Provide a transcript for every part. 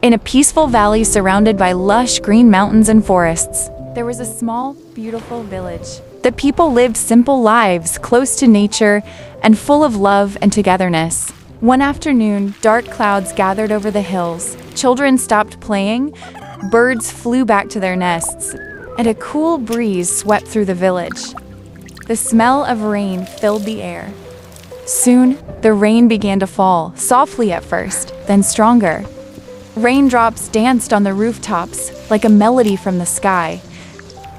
In a peaceful valley surrounded by lush green mountains and forests, there was a small, beautiful village. The people lived simple lives, close to nature and full of love and togetherness. One afternoon, dark clouds gathered over the hills. Children stopped playing, birds flew back to their nests, and a cool breeze swept through the village. The smell of rain filled the air. Soon, the rain began to fall, softly at first, then stronger. Raindrops danced on the rooftops like a melody from the sky.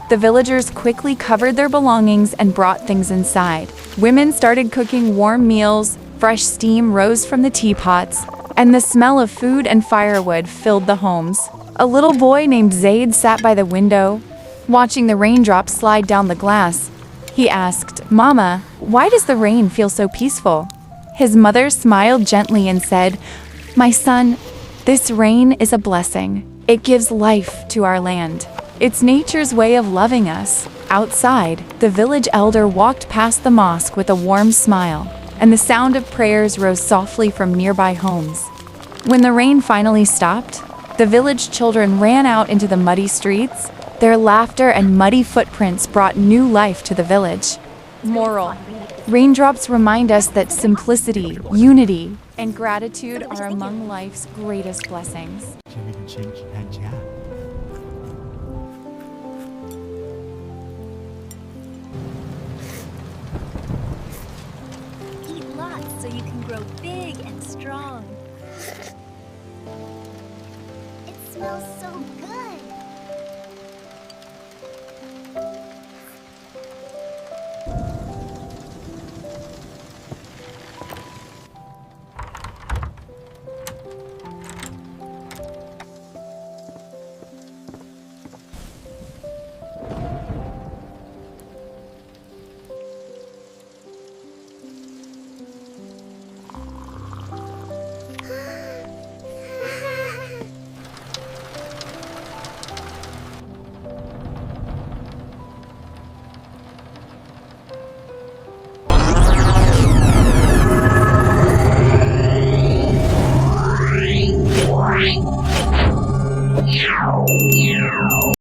The villagers quickly covered their belongings and brought things inside. Women started cooking warm meals, fresh steam rose from the teapots, and the smell of food and firewood filled the homes. A little boy named Zaid sat by the window, watching the raindrops slide down the glass. He asked, "Mama, why does the rain feel so peaceful?" His mother smiled gently and said, "My son, this rain is a blessing. It gives life to our land. It's nature's way of loving us." Outside, the village elder walked past the mosque with a warm smile, and the sound of prayers rose softly from nearby homes. When the rain finally stopped, the village children ran out into the muddy streets. Their laughter and muddy footprints brought new life to the village. Moral: raindrops remind us that simplicity, unity, and gratitude are among life's greatest blessings. Eat lots so you can grow big and strong. It smells so good.